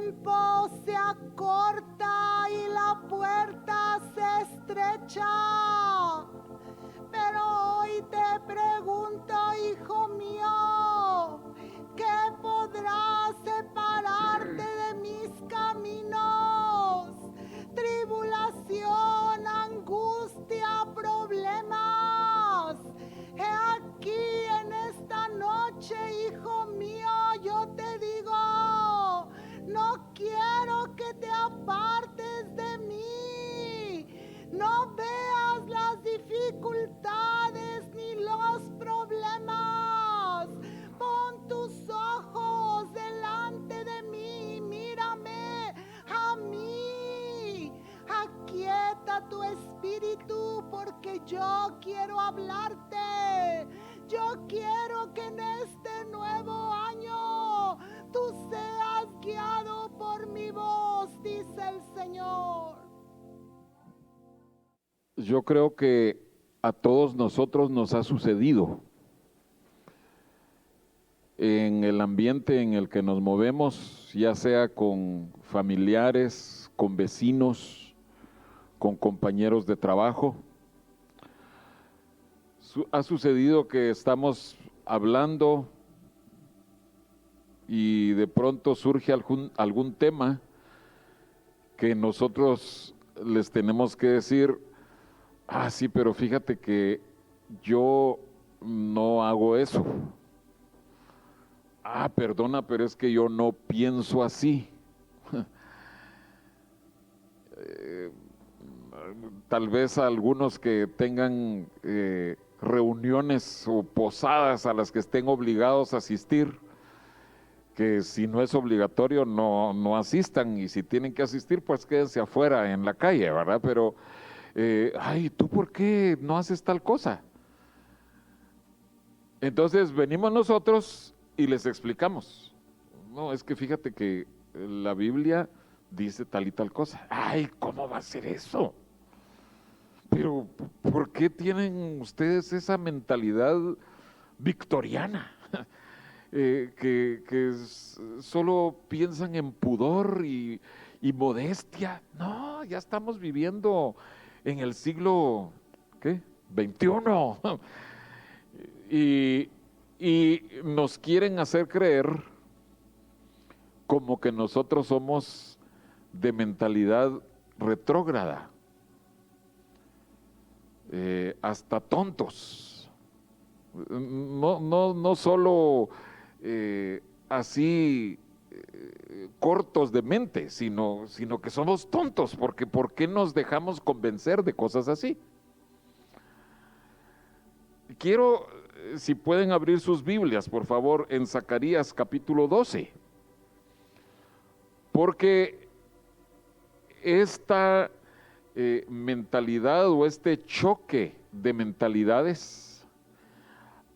tiempo se acorta y la puerta se estrecha. Pero hoy te pregunto, hijo mío, ¿qué podrá separarte de mis caminos? Tribulación, angustia, problemas. He aquí en esta noche, hijo mío, yo te digo, no quiero que te apartes de mí. No veas las dificultades ni los problemas. Pon tus ojos delante de mí y mírame a mí. Aquieta tu espíritu porque yo quiero hablarte. Yo quiero que en este nuevo año tú seas guiado por mi voz, dice el Señor. Yo creo que a todos nosotros nos ha sucedido en el ambiente en el que nos movemos, ya sea con familiares, con vecinos, con compañeros de trabajo. Ha sucedido que estamos hablando y de pronto surge algún tema que nosotros les tenemos que decir: ah, sí, pero fíjate que yo no hago eso. Ah, perdona, pero es que yo no pienso así. Tal vez algunos que tengan reuniones o posadas a las que estén obligados a asistir, que si no es obligatorio no asistan, y si tienen que asistir pues quédense afuera en la calle, ¿verdad? Pero, ay, ¿tú por qué no haces tal cosa? Entonces venimos nosotros y les explicamos: no, es que fíjate que la Biblia dice tal y tal cosa. Ay, ¿cómo va a ser eso? Pero, ¿por qué tienen ustedes esa mentalidad victoriana? Que solo piensan en pudor y modestia. No, ya estamos viviendo en el siglo, ¿qué? 21. Y nos quieren hacer creer como que nosotros somos de mentalidad retrógrada, hasta tontos. No solo así cortos de mente, sino que somos tontos, porque ¿por qué nos dejamos convencer de cosas así? Quiero, si pueden abrir sus Biblias, por favor, en Zacarías capítulo 12, porque esta mentalidad o este choque de mentalidades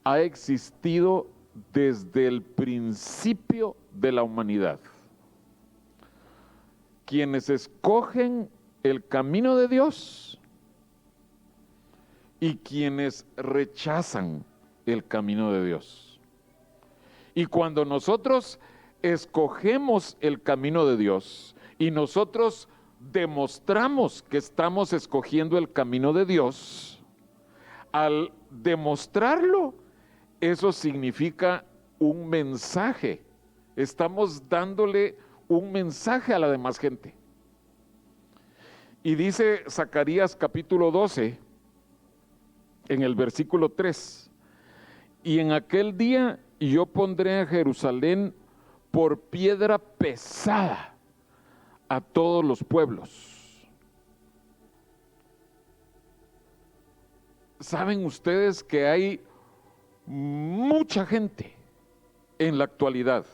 ha existido desde el principio de la humanidad. Quienes escogen el camino de Dios y quienes rechazan el camino de Dios. Y cuando nosotros escogemos el camino de Dios y nosotros demostramos que estamos escogiendo el camino de Dios, al demostrarlo, eso significa un mensaje. Estamos dándole un mensaje a la demás gente. Y dice Zacarías capítulo 12, en el versículo 3: y en aquel día yo pondré a Jerusalén por piedra pesada a todos los pueblos. ¿Saben ustedes que hay mucha gente en la actualidad?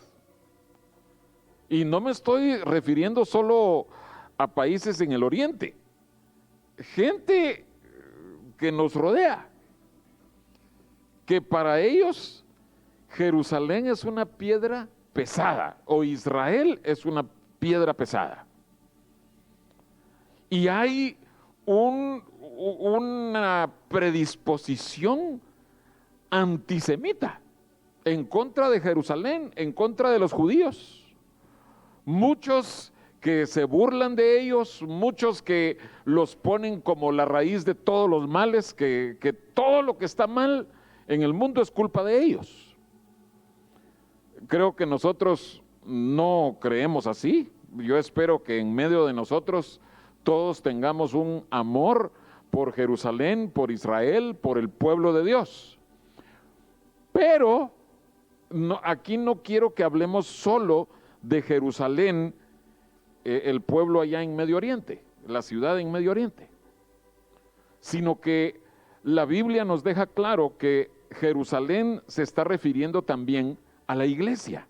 Y no me estoy refiriendo solo a países en el oriente, gente que nos rodea, que para ellos Jerusalén es una piedra pesada, o Israel es una piedra pesada. Y hay una predisposición antisemita en contra de Jerusalén, en contra de los judíos. muchos que se burlan de ellos, muchos que los ponen como la raíz de todos los males, que todo lo que está mal en el mundo es culpa de ellos. Creo que nosotros no creemos así. Yo espero que en medio de nosotros todos tengamos un amor por Jerusalén, por Israel, por el pueblo de Dios. Pero aquí no quiero que hablemos solo de Jerusalén, el pueblo allá en Medio Oriente, la ciudad en Medio Oriente, sino que la Biblia nos deja claro que Jerusalén se está refiriendo también a la iglesia.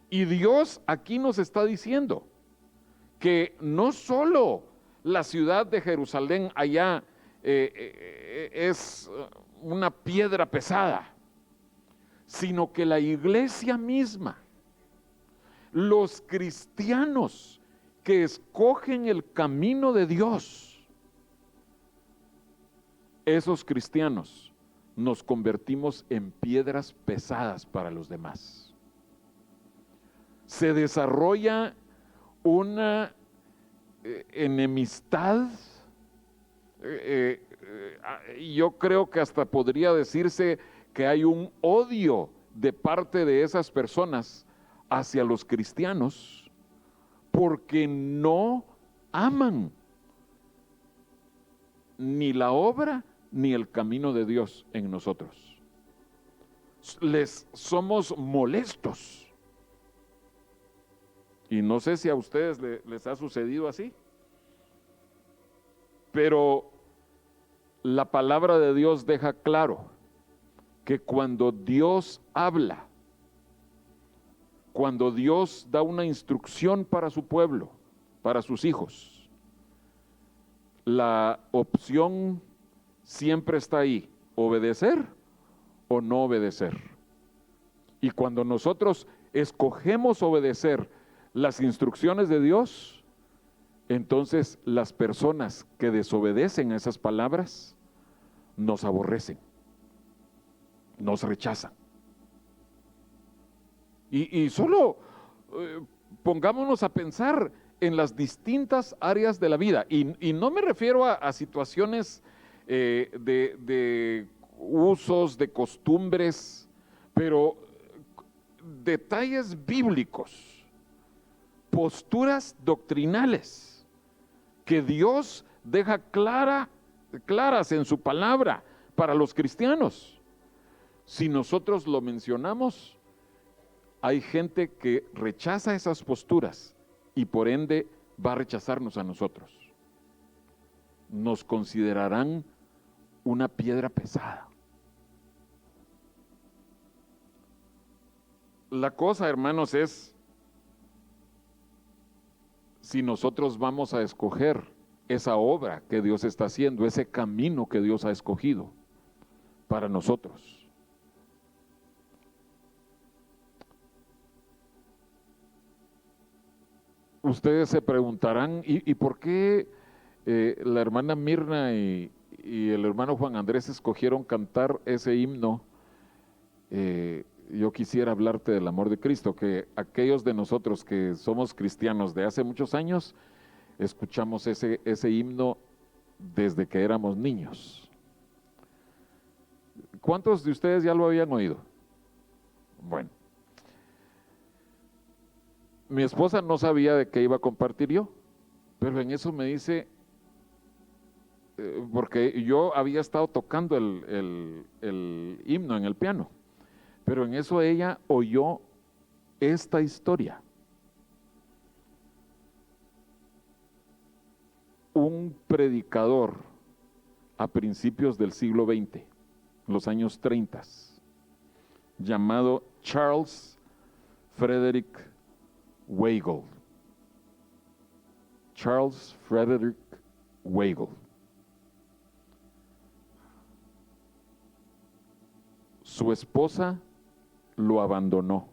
Y Dios aquí nos está diciendo que no solo la ciudad de Jerusalén allá es una piedra pesada, sino que la iglesia misma, los cristianos que escogen el camino de Dios, esos cristianos nos convertimos en piedras pesadas para los demás. Se desarrolla una enemistad, yo creo que hasta podría decirse que hay un odio de parte de esas personas hacia los cristianos porque no aman ni la obra ni el camino de Dios en nosotros. Les somos molestos. Y no sé si a ustedes les ha sucedido así, pero la palabra de Dios deja claro que cuando Dios habla, cuando Dios da una instrucción para su pueblo, para sus hijos, la opción siempre está ahí, obedecer o no obedecer. Y cuando nosotros escogemos obedecer las instrucciones de Dios, entonces las personas que desobedecen a esas palabras nos aborrecen, nos rechazan. Y solo pongámonos a pensar en las distintas áreas de la vida. Y no me refiero a situaciones de usos, de costumbres, pero detalles bíblicos, posturas doctrinales que Dios deja claras en su palabra para los cristianos. Si nosotros lo mencionamos, hay gente que rechaza esas posturas y por ende va a rechazarnos a nosotros. Nos considerarán una piedra pesada. La cosa, hermanos, es si nosotros vamos a escoger esa obra que Dios está haciendo, ese camino que Dios ha escogido para nosotros. Ustedes se preguntarán, ¿y por qué la hermana Mirna y el hermano Juan Andrés escogieron cantar ese himno? Yo quisiera hablarte del amor de Cristo, que aquellos de nosotros que somos cristianos de hace muchos años, escuchamos ese himno desde que éramos niños. ¿Cuántos de ustedes ya lo habían oído? Bueno, mi esposa no sabía de qué iba a compartir yo, pero en eso me dice, porque yo había estado tocando el himno en el piano, pero en eso ella oyó esta historia. Un predicador a principios del siglo XX, los años 30, llamado Charles Frederick Weigle. Charles Frederick Weigle. Su esposa lo abandonó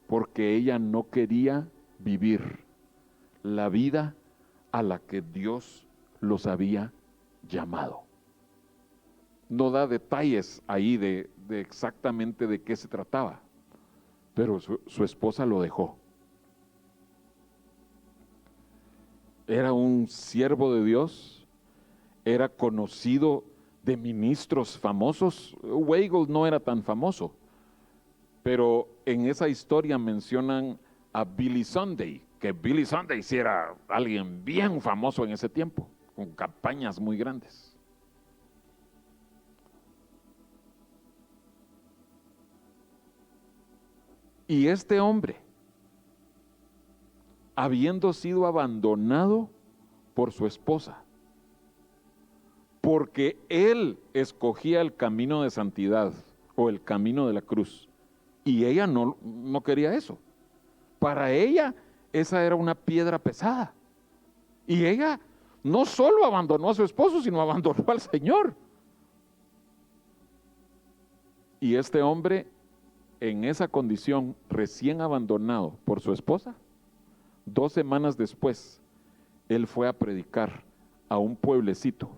porque ella no quería vivir la vida a la que Dios los había llamado. No da detalles ahí de exactamente de qué se trataba, pero su esposa lo dejó. Era un siervo de Dios, era conocido de ministros famosos. Weigel no era tan famoso, pero en esa historia mencionan a Billy Sunday, que Billy Sunday sí era alguien bien famoso en ese tiempo, con campañas muy grandes. Y este hombre, habiendo sido abandonado por su esposa, porque él escogía el camino de santidad o el camino de la cruz, y ella no quería eso. Para ella esa era una piedra pesada. Y ella no solo abandonó a su esposo, sino abandonó al Señor. Y este hombre, en esa condición, recién abandonado por su esposa, 2 semanas después, él fue a predicar a un pueblecito.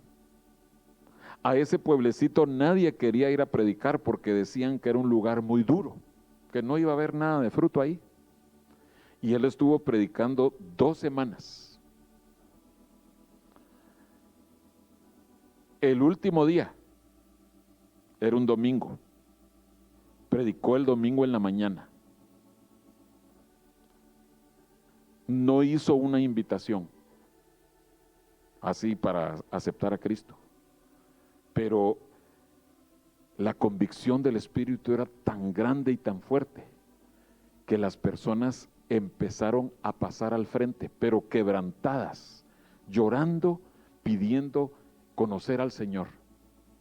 A ese pueblecito nadie quería ir a predicar porque decían que era un lugar muy duro, que no iba a haber nada de fruto ahí. Y él estuvo predicando 2 semanas. El último día, era un domingo, predicó el domingo en la mañana. No hizo una invitación así para aceptar a Cristo, pero la convicción del Espíritu era tan grande y tan fuerte que las personas empezaron a pasar al frente, pero quebrantadas, llorando, pidiendo conocer al Señor.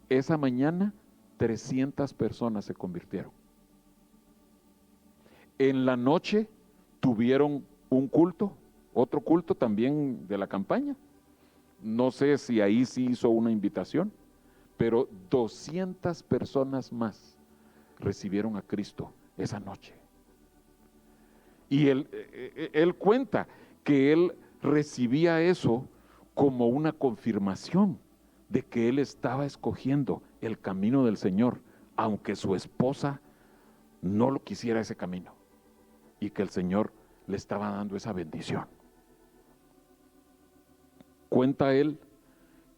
Esa mañana 300 personas se convirtieron. En la noche tuvieron un culto, otro culto también de la campaña. No sé si ahí sí hizo una invitación, pero 200 personas más recibieron a Cristo esa noche. Y él cuenta que él recibía eso como una confirmación de que él estaba escogiendo el camino del Señor, aunque su esposa no lo quisiera ese camino, y que el Señor le estaba dando esa bendición. Cuenta él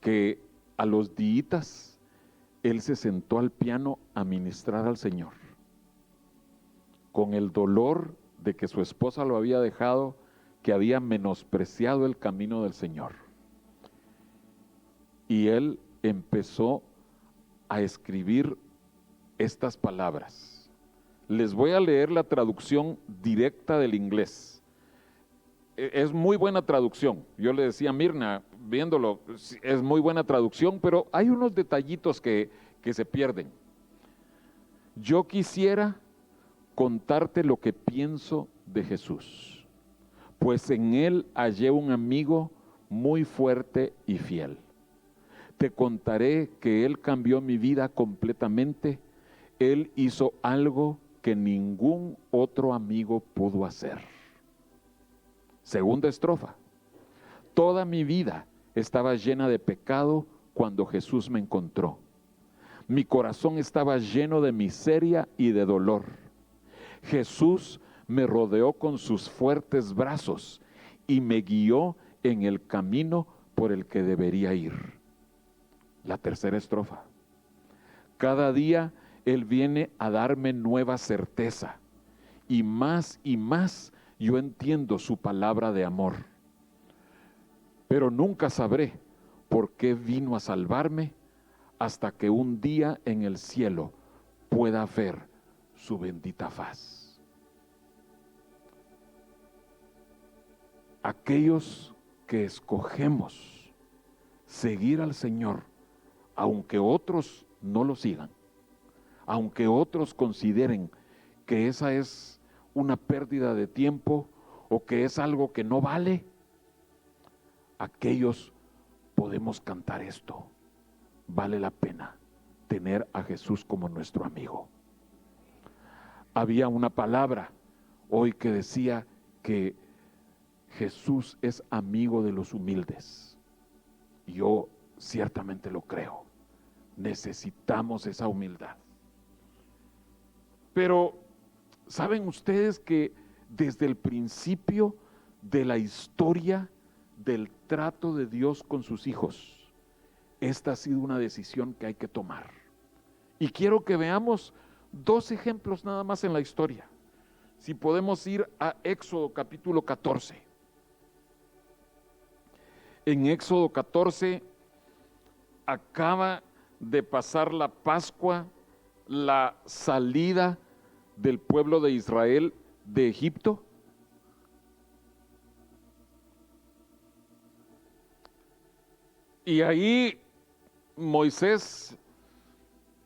que a los días él se sentó al piano a ministrar al Señor, con el dolor de que su esposa lo había dejado, que había menospreciado el camino del Señor. Y él empezó a escribir estas palabras. Les voy a leer la traducción directa del inglés. Es muy buena traducción. Yo le decía a Mirna, viéndolo, es muy buena traducción, pero hay unos detallitos que se pierden. Yo quisiera contarte lo que pienso de Jesús, pues en él hallé un amigo muy fuerte y fiel. Te contaré que él cambió mi vida completamente. Él hizo algo que ningún otro amigo pudo hacer. Segunda estrofa. Toda mi vida estaba llena de pecado cuando Jesús me encontró. Mi corazón estaba lleno de miseria y de dolor. Jesús me rodeó con sus fuertes brazos y me guió en el camino por el que debería ir. La tercera estrofa. Cada día Él viene a darme nueva certeza y más yo entiendo su palabra de amor. Pero nunca sabré por qué vino a salvarme hasta que un día en el cielo pueda ver su bendita faz. Aquellos que escogemos seguir al Señor, aunque otros no lo sigan, aunque otros consideren que esa es una pérdida de tiempo o que es algo que no vale, aquellos podemos cantar esto. Vale la pena tener a Jesús como nuestro amigo. Había una palabra hoy que decía que Jesús es amigo de los humildes. Yo ciertamente lo creo. Necesitamos esa humildad. Pero ¿Saben ustedes que desde el principio de la historia del trato de Dios con sus hijos, esta ha sido una decisión que hay que tomar? Y quiero que veamos dos ejemplos nada más en la historia. Si podemos ir a Éxodo capítulo 14. En Éxodo 14 acaba de pasar la Pascua, la salida del pueblo de Israel de Egipto. Y ahí Moisés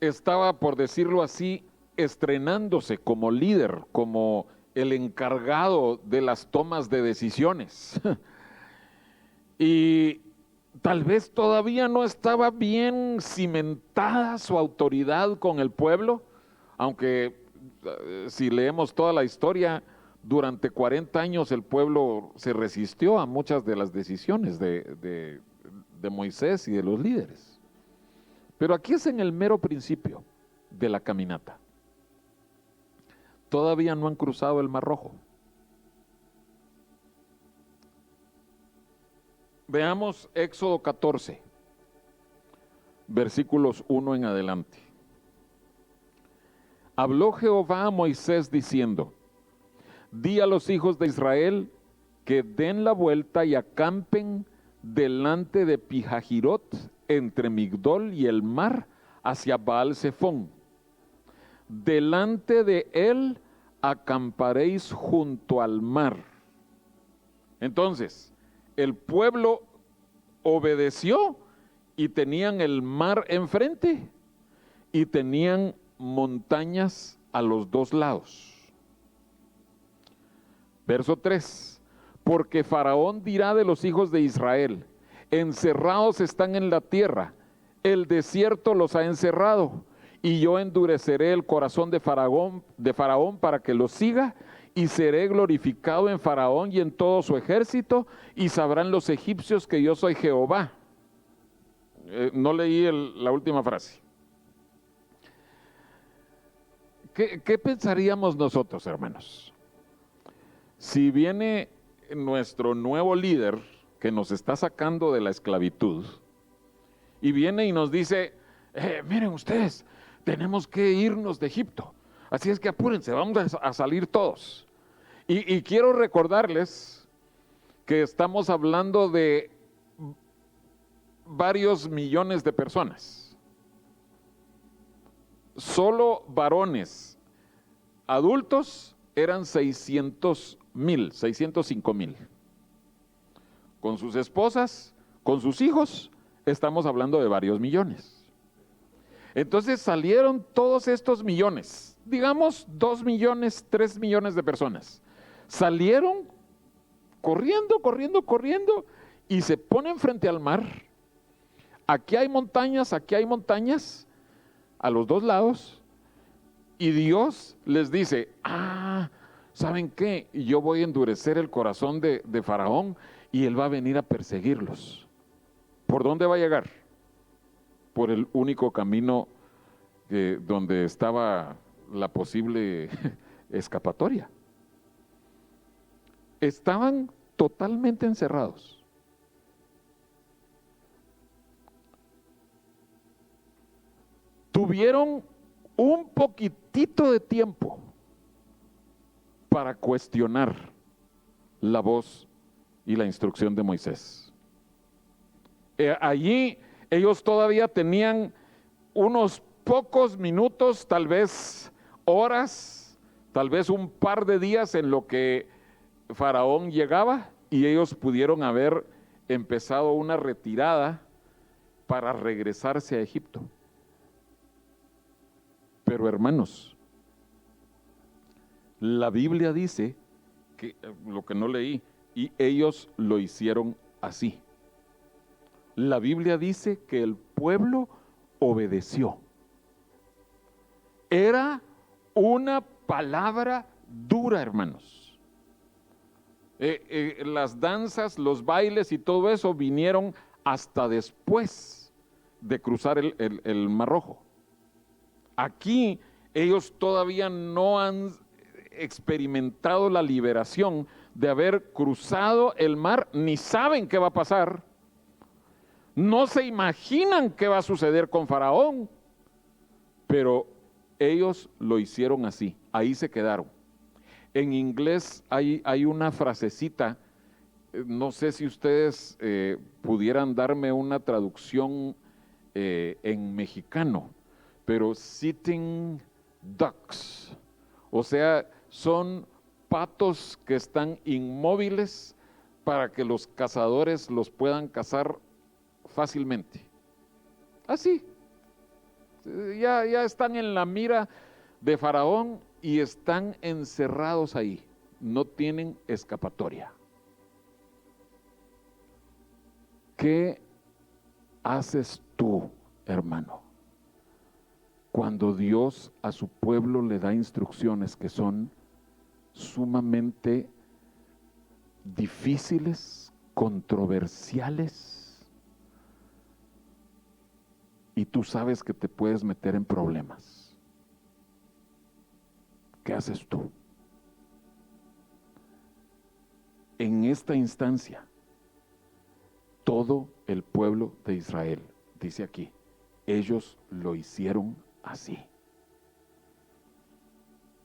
estaba, por decirlo así, estrenándose como líder, como el encargado de las tomas de decisiones. Y tal vez todavía no estaba bien cimentada su autoridad con el pueblo, aunque si leemos toda la historia, durante 40 años el pueblo se resistió a muchas de las decisiones de Moisés y de los líderes. Pero aquí es en el mero principio de la caminata. Todavía no han cruzado el Mar Rojo. Veamos Éxodo 14, versículos 1 en adelante. Habló Jehová a Moisés diciendo: di a los hijos de Israel que den la vuelta y acampen delante de Pijahirot, entre Migdol y el mar, hacia Baal-Zephón. Delante de él acamparéis junto al mar. Entonces, el pueblo obedeció y tenían el mar enfrente y tenían montañas a los dos lados. Verso 3. Porque Faraón dirá de los hijos de Israel: encerrados están en la tierra, el desierto los ha encerrado, y yo endureceré el corazón de Faraón para que los siga, y seré glorificado en Faraón y en todo su ejército, y sabrán los egipcios que yo soy Jehová. No leí la última frase. ¿Qué pensaríamos nosotros, hermanos? Si viene nuestro nuevo líder que nos está sacando de la esclavitud y viene y nos dice: miren ustedes, tenemos que irnos de Egipto, así es que apúrense, vamos a salir todos. Y quiero recordarles que estamos hablando de varios millones de personas. Solo varones adultos eran 605,000. Con sus esposas, con sus hijos, estamos hablando de varios millones. Entonces salieron todos estos millones, digamos 2 millones, 3 millones de personas. Salieron corriendo y se ponen frente al mar. Aquí hay montañas a los dos lados. Y Dios les dice: ¿saben qué? Yo voy a endurecer el corazón de Faraón y él va a venir a perseguirlos. ¿Por dónde va a llegar? Por el único camino donde estaba la posible escapatoria. Estaban totalmente encerrados. Tuvieron un poquitito de tiempo para cuestionar la voz y la instrucción de Moisés. Allí ellos todavía tenían unos pocos minutos, tal vez horas, tal vez un par de días en lo que Faraón llegaba, y ellos pudieron haber empezado una retirada para regresarse a Egipto. Pero hermanos, la Biblia dice que, lo que no leí, y ellos lo hicieron así. La Biblia dice que el pueblo obedeció. Era una palabra dura, hermanos. Las danzas, los bailes y todo eso vinieron hasta después de cruzar el Mar Rojo. Aquí ellos todavía no han experimentado la liberación de haber cruzado el mar, ni saben qué va a pasar, no se imaginan qué va a suceder con Faraón, pero ellos lo hicieron así, ahí se quedaron. En inglés hay una frasecita, no sé si ustedes pudieran darme una traducción en mexicano, pero sitting ducks, o sea, son patos que están inmóviles para que los cazadores los puedan cazar fácilmente. Así, ya están en la mira de Faraón y están encerrados ahí, no tienen escapatoria. ¿Qué haces tú, hermano, cuando Dios a su pueblo le da instrucciones que son sumamente difíciles, controversiales, y tú sabes que te puedes meter en problemas? ¿Qué haces tú? En esta instancia, todo el pueblo de Israel, dice aquí, ellos lo hicieron así.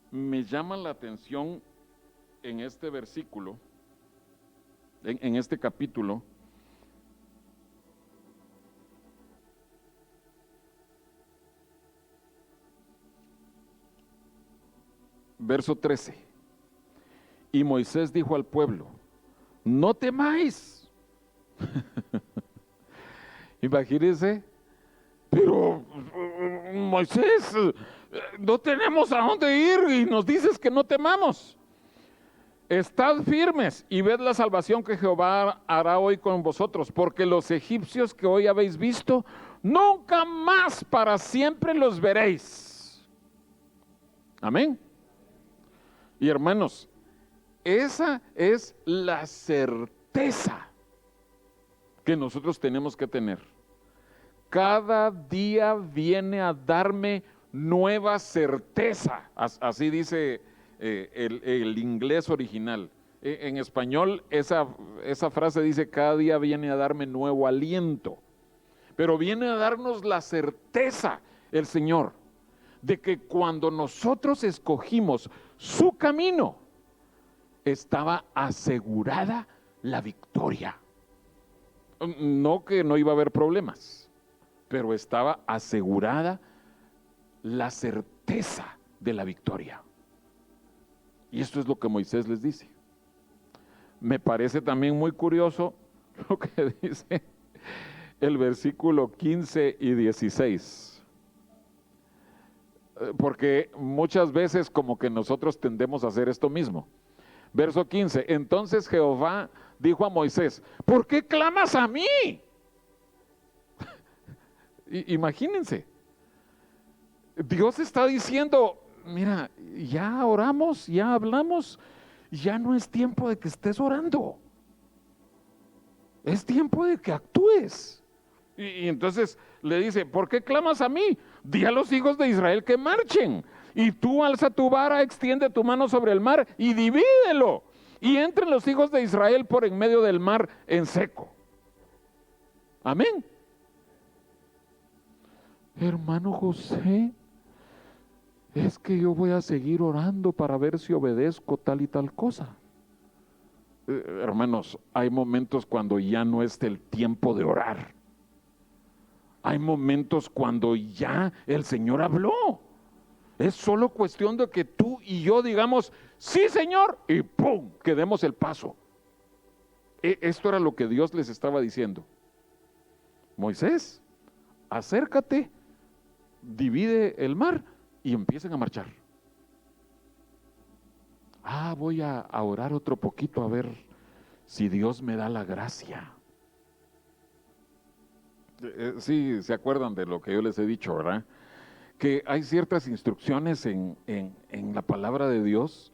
Me llama la atención en este versículo, en este capítulo, verso 13. Y Moisés dijo al pueblo: no temáis. Imagínense, pero Moisés, no tenemos a dónde ir y nos dices que no temamos. Estad firmes y ved la salvación que Jehová hará hoy con vosotros, porque los egipcios que hoy habéis visto, nunca más para siempre los veréis. Amén. Y hermanos, esa es la certeza que nosotros tenemos que tener. Cada día viene a darme nueva certeza. Así dice el inglés original. En español esa frase dice: cada día viene a darme nuevo aliento. Pero viene a darnos la certeza el Señor de que cuando nosotros escogimos su camino, estaba asegurada la victoria. No que no iba a haber problemas, pero estaba asegurada la certeza de la victoria. Y esto es lo que Moisés les dice. Me parece también muy curioso lo que dice el versículo 15 y 16. Porque muchas veces como que nosotros tendemos a hacer esto mismo. Verso 15, entonces Jehová dijo a Moisés: ¿por qué clamas a mí? Imagínense, Dios está diciendo: mira, ya oramos, ya hablamos, ya no es tiempo de que estés orando, es tiempo de que actúes. Y entonces le dice: ¿por qué clamas a mí? Di a los hijos de Israel que marchen, y tú alza tu vara, extiende tu mano sobre el mar y divídelo, y entren los hijos de Israel por en medio del mar en seco. Amén. Hermano José, es que yo voy a seguir orando para ver si obedezco tal y tal cosa. Hermanos, hay momentos cuando ya no es el tiempo de orar. Hay momentos cuando ya el Señor habló. Es solo cuestión de que tú y yo digamos: sí, Señor, y ¡pum!, que demos el paso. Esto era lo que Dios les estaba diciendo. Moisés, acércate, divide el mar y empiecen a marchar. Voy a orar otro poquito a ver si Dios me da la gracia. Sí, se acuerdan de lo que yo les he dicho, ¿verdad? Que hay ciertas instrucciones en la palabra de Dios.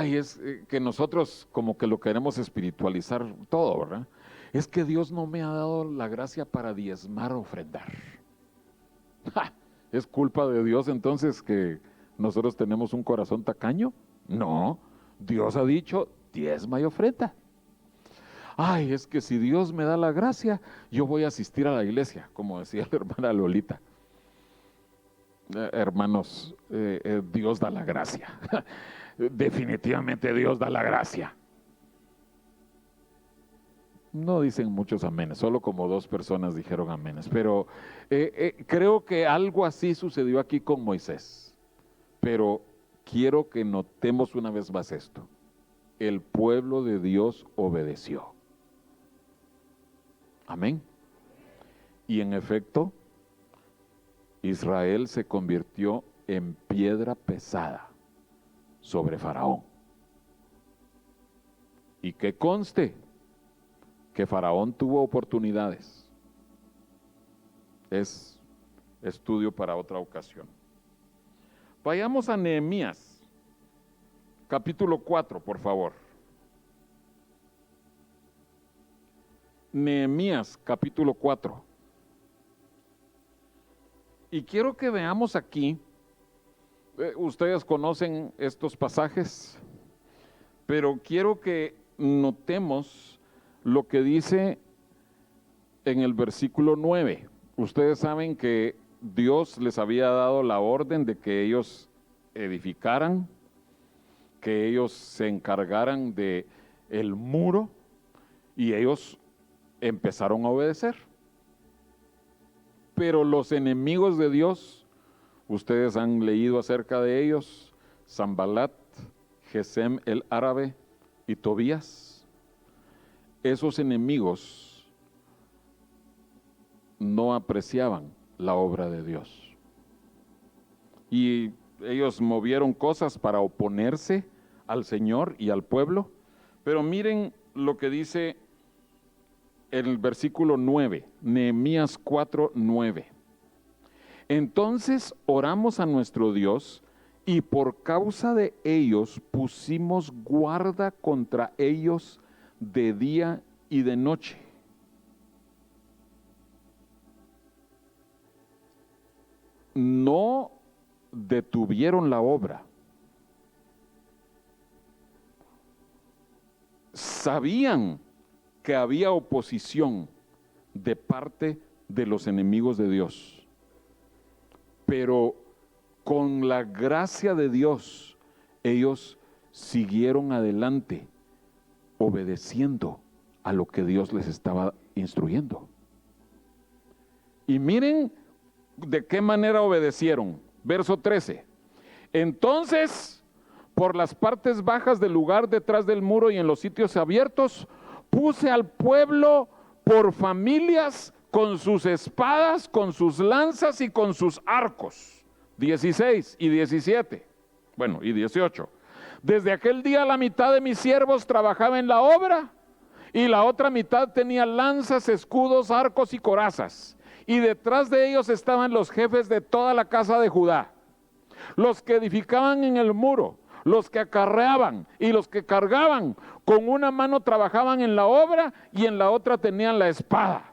Es que nosotros como que lo queremos espiritualizar todo, ¿verdad? Es que Dios no me ha dado la gracia para diezmar o ofrendar. Es culpa de Dios entonces que ¿nosotros tenemos un corazón tacaño? No, Dios ha dicho, diezma y ofrenda. Ay, es que si Dios me da la gracia, yo voy a asistir a la iglesia, como decía la hermana Lolita. Hermanos, Dios da la gracia. Definitivamente Dios da la gracia. No dicen muchos amenes, solo como 2 personas dijeron amenes, pero creo que algo así sucedió aquí con Moisés. Pero quiero que notemos una vez más esto: el pueblo de Dios obedeció. Amén. Y en efecto, Israel se convirtió en piedra pesada sobre Faraón. Y que conste que Faraón tuvo oportunidades. Es estudio para otra ocasión. Vayamos a Nehemías, capítulo 4, por favor. Nehemías, capítulo 4. Y quiero que veamos aquí, ustedes conocen estos pasajes, pero quiero que notemos lo que dice en el versículo 9. Ustedes saben que Dios les había dado la orden de que ellos edificaran, que ellos se encargaran de el muro, y ellos empezaron a obedecer. Pero los enemigos de Dios, ustedes han leído acerca de ellos: Sanbalat, Gesem el árabe y Tobías. Esos enemigos no apreciaban la obra de Dios. Y ellos movieron cosas para oponerse al Señor y al pueblo. Pero miren lo que dice el versículo 9, Nehemías 4, 9. Entonces oramos a nuestro Dios, y por causa de ellos pusimos guarda contra ellos de día y de noche. No detuvieron la obra. Sabían que había oposición de parte de los enemigos de Dios, pero con la gracia de Dios ellos siguieron adelante, obedeciendo a lo que Dios les estaba instruyendo. Y miren de qué manera obedecieron. Verso 13. Entonces, por las partes bajas del lugar detrás del muro y en los sitios abiertos, puse al pueblo por familias, con sus espadas, con sus lanzas y con sus arcos. 16 y 17. Bueno, y 18. Desde aquel día la mitad de mis siervos trabajaba en la obra, y la otra mitad tenía lanzas, escudos, arcos y corazas. Y detrás de ellos estaban los jefes de toda la casa de Judá, los que edificaban en el muro, los que acarreaban y los que cargaban. Con una mano trabajaban en la obra y en la otra tenían la espada.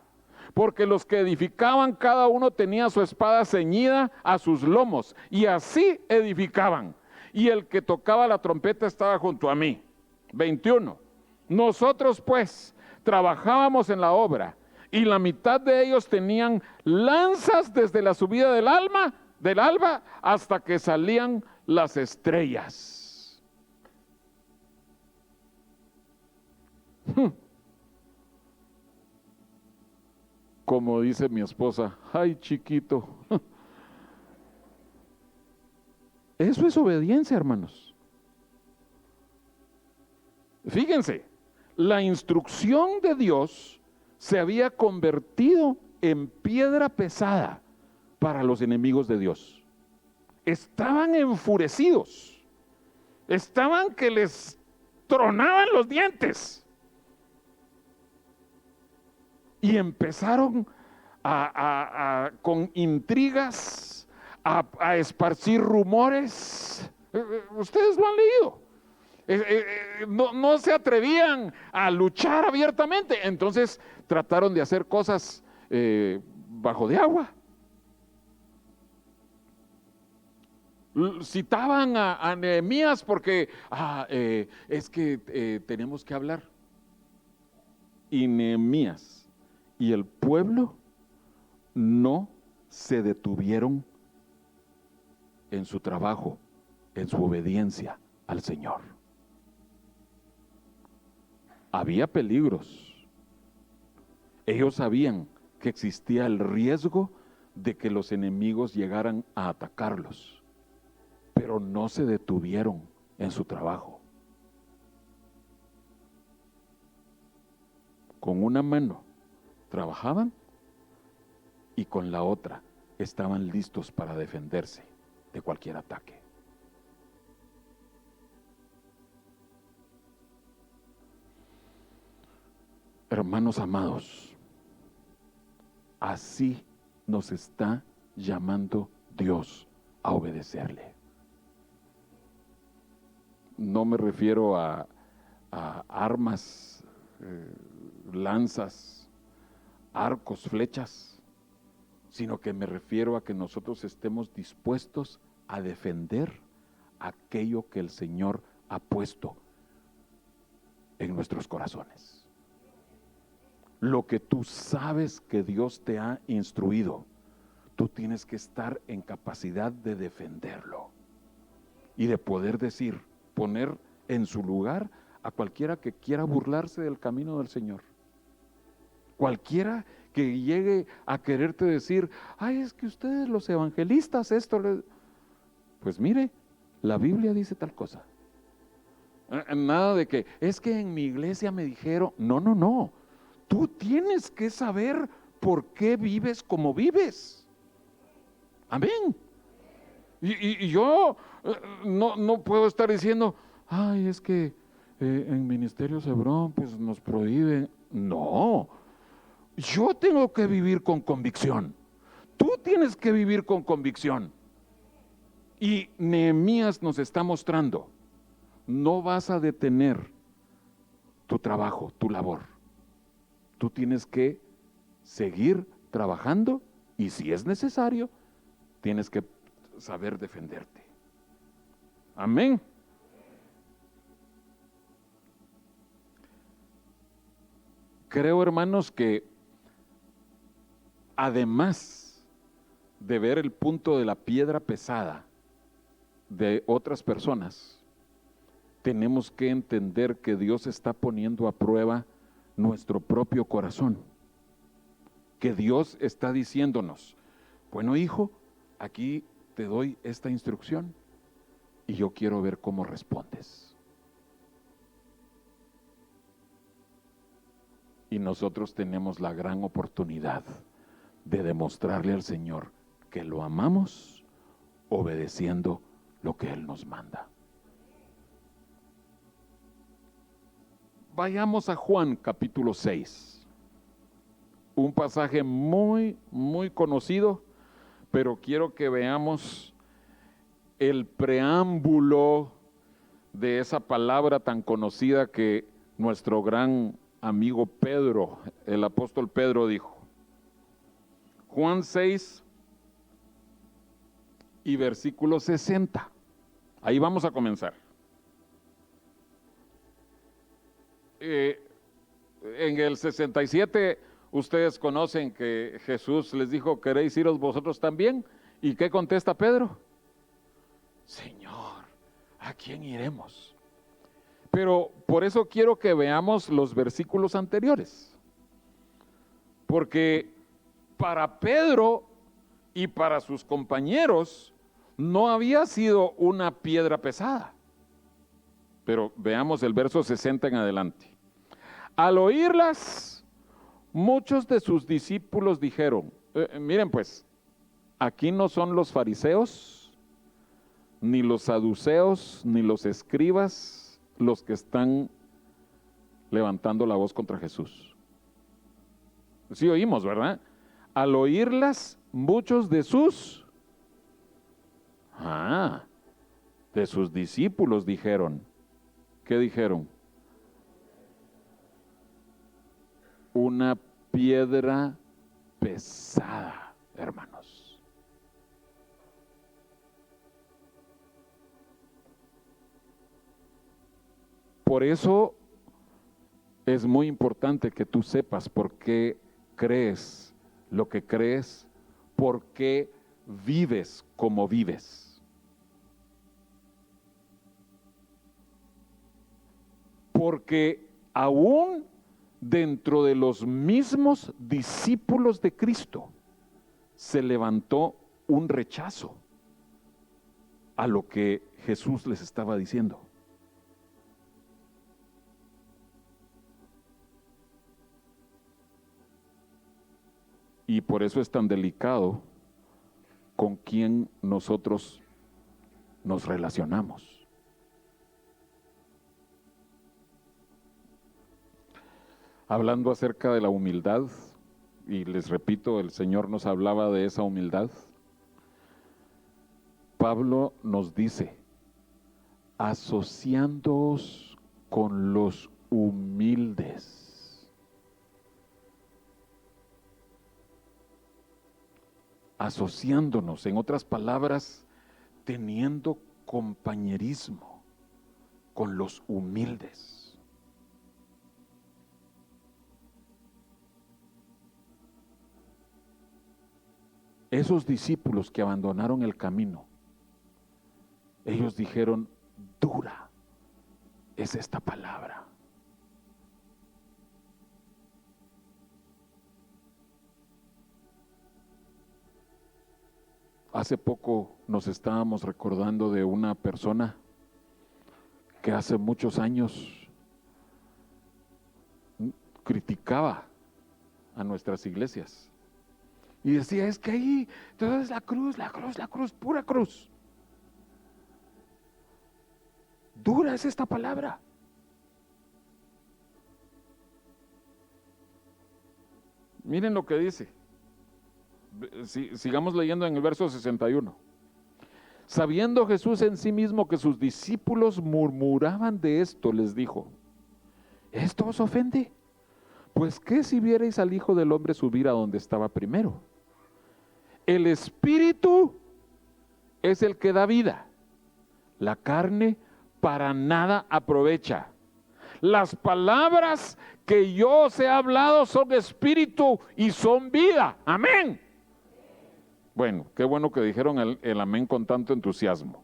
Porque los que edificaban, cada uno tenía su espada ceñida a sus lomos, y así edificaban. Y el que tocaba la trompeta estaba junto a mí. 21. Nosotros pues trabajábamos en la obra, y la mitad de ellos tenían lanzas desde la subida del alba hasta que salían las estrellas. Como dice mi esposa, ay chiquito. Eso es obediencia, hermanos. Fíjense, la instrucción de Dios se había convertido en piedra pesada para los enemigos de Dios. Estaban enfurecidos, estaban que les tronaban los dientes, y empezaron con intrigas a esparcir rumores. Ustedes lo han leído. No se atrevían a luchar abiertamente, entonces trataron de hacer cosas bajo de agua. Citaban a Nehemías porque es que tenemos que hablar. Y Nehemías y el pueblo no se detuvieron en su trabajo, en su obediencia al Señor. Había peligros. Ellos sabían que existía el riesgo de que los enemigos llegaran a atacarlos, pero no se detuvieron en su trabajo. Con una mano trabajaban y con la otra estaban listos para defenderse de cualquier ataque. Hermanos amados, así nos está llamando Dios a obedecerle. No me refiero a armas, lanzas, arcos, flechas, sino que me refiero a que nosotros estemos dispuestos a defender aquello que el Señor ha puesto en nuestros corazones. Lo que tú sabes que Dios te ha instruido, tú tienes que estar en capacidad de defenderlo y de poder decir, poner en su lugar a cualquiera que quiera burlarse del camino del Señor. Cualquiera que llegue a quererte decir, ay, es que ustedes los evangelistas pues mire, la Biblia dice tal cosa. Nada de que, es que en mi iglesia me dijeron, no. Tú tienes que saber por qué vives como vives. Amén. Y yo no puedo estar diciendo, ay, es que en Ministerio Cebrón pues nos prohíben. No, yo tengo que vivir con convicción. Tú tienes que vivir con convicción. Y Nehemías nos está mostrando, no vas a detener tu trabajo, tu labor. Tú tienes que seguir trabajando y si es necesario, tienes que saber defenderte. Amén. Creo, hermanos, que además de ver el punto de la piedra pesada de otras personas, tenemos que entender que Dios está poniendo a prueba nuestro propio corazón. Que Dios está diciéndonos, bueno, hijo, aquí te doy esta instrucción y yo quiero ver cómo respondes. Y nosotros tenemos la gran oportunidad de demostrarle al Señor que lo amamos obedeciendo lo que Él nos manda. Vayamos a Juan capítulo 6, un pasaje muy conocido, pero quiero que veamos el preámbulo de esa palabra tan conocida que nuestro gran amigo Pedro, el apóstol Pedro dijo. Juan 6 y versículo 60. Ahí vamos a comenzar. En el 67 ustedes conocen que Jesús les dijo, ¿queréis iros vosotros también? ¿Y qué contesta Pedro? Señor, ¿a quién iremos? Pero por eso quiero que veamos los versículos anteriores. Porque para Pedro y para sus compañeros no había sido una piedra pesada. Pero veamos el verso 60 en adelante. Al oírlas, muchos de sus discípulos dijeron, miren pues, aquí no son los fariseos, ni los saduceos, ni los escribas los que están levantando la voz contra Jesús. Sí oímos, ¿verdad? Al oírlas, muchos de sus discípulos dijeron, ¿qué dijeron? Una piedra pesada, hermanos. por eso es muy importante que tú sepas por qué crees lo que crees, por qué vives como vives. Porque aún dentro de los mismos discípulos de Cristo se levantó un rechazo a lo que Jesús les estaba diciendo. Y por eso es tan delicado con quién nosotros nos relacionamos. Hablando acerca de la humildad, y les repito, el Señor nos hablaba de esa humildad. Pablo nos dice, asociándoos con los humildes. Asociándonos, en otras palabras, teniendo compañerismo con los humildes. Esos discípulos que abandonaron el camino, ellos dijeron, dura es esta palabra. Hace poco nos estábamos recordando de una persona que hace muchos años criticaba a nuestras iglesias y decía, es que ahí todo es la cruz, pura cruz. Dura es esta palabra. Miren lo que dice. Sigamos leyendo en el verso 61. Sabiendo Jesús en sí mismo que sus discípulos murmuraban de esto, les dijo, ¿esto os ofende? Pues ¿qué si vierais al Hijo del Hombre subir a donde estaba primero? El Espíritu es el que da vida, la carne para nada aprovecha. Las palabras que yo os he hablado son espíritu y son vida. Amén. Bueno, qué bueno que dijeron el amén con tanto entusiasmo.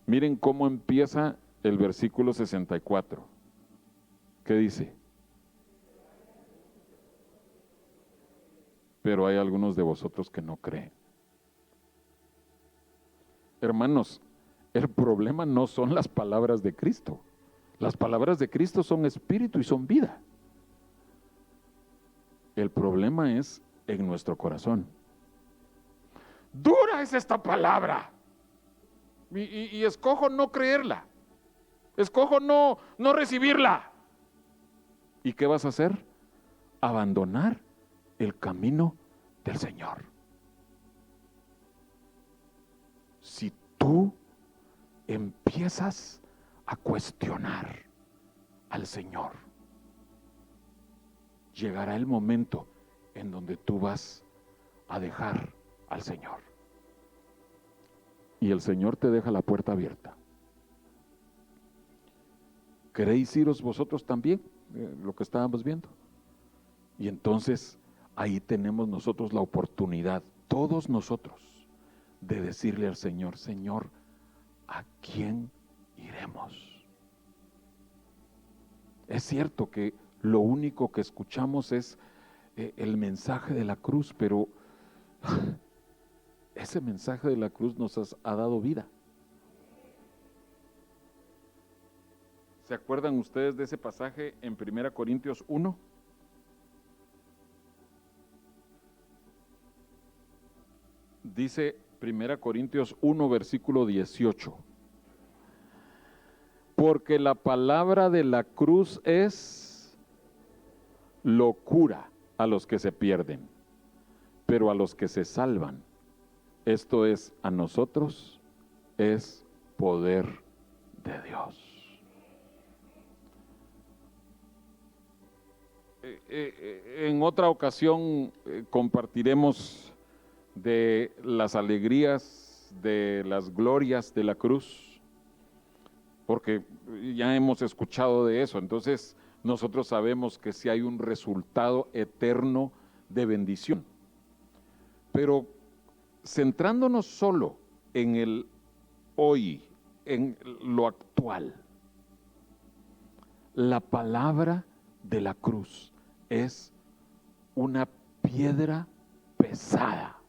Miren cómo empieza el versículo 64. ¿Qué dice? Pero hay algunos de vosotros que no creen. Hermanos, el problema no son las palabras de Cristo. Las palabras de Cristo son espíritu y son vida. El problema es en nuestro corazón. Dura es esta palabra. Y escojo no creerla. Escojo no recibirla. ¿Y qué vas a hacer? Abandonar el camino del Señor. Si tú empiezas a cuestionar al Señor, llegará el momento en donde tú vas a dejar al Señor. Y el Señor te deja la puerta abierta. ¿Queréis iros vosotros también? Lo que estábamos viendo. Y entonces ahí tenemos nosotros la oportunidad, todos nosotros, de decirle al Señor, Señor, ¿a quién iremos? Es cierto que lo único que escuchamos es el mensaje de la cruz, pero ese mensaje de la cruz nos ha dado vida. ¿Se acuerdan ustedes de ese pasaje en 1 Corintios 1? Dice 1 Corintios 1, versículo 18. Porque la palabra de la cruz es locura a los que se pierden, pero a los que se salvan, esto es, a nosotros, es poder de Dios. En otra ocasión compartiremos de las alegrías, de las glorias de la cruz, porque ya hemos escuchado de eso. Entonces nosotros sabemos que sí hay un resultado eterno de bendición. Pero centrándonos solo en el hoy, en lo actual, la palabra de la cruz es una piedra pesada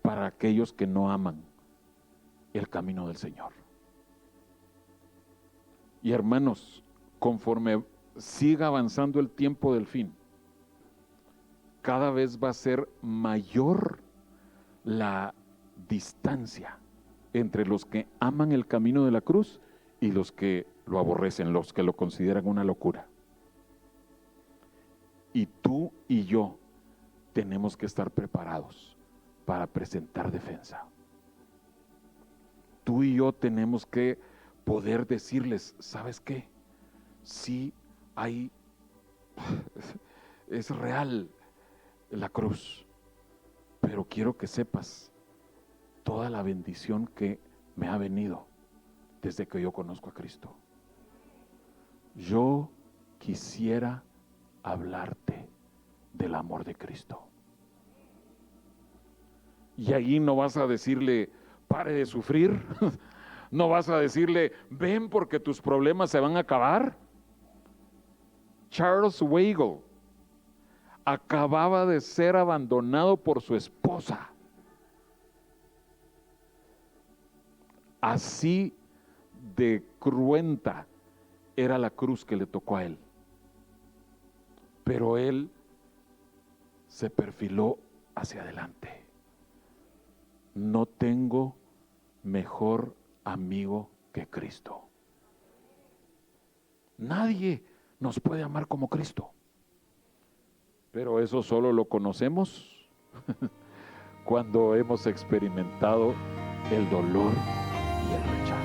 para aquellos que no aman el camino del Señor. Y hermanos, conforme siga avanzando el tiempo del fin, cada vez va a ser mayor la distancia entre los que aman el camino de la cruz y los que lo aborrecen, los que lo consideran una locura. Y tú y yo tenemos que estar preparados para presentar defensa. Tú y yo tenemos que poder decirles, ¿sabes qué? Sí hay, es real la cruz, pero quiero que sepas toda la bendición que me ha venido desde que yo conozco a Cristo. Yo quisiera hablarte del amor de Cristo. Y ahí no vas a decirle, pare de sufrir. No vas a decirle, ven porque tus problemas se van a acabar. Charles Weigle acababa de ser abandonado por su esposa. Así de cruenta era la cruz que le tocó a él. Pero él se perfiló hacia adelante. No tengo mejor amigo que Cristo. Nadie nos puede amar como Cristo. Pero eso solo lo conocemos cuando hemos experimentado el dolor y el rechazo.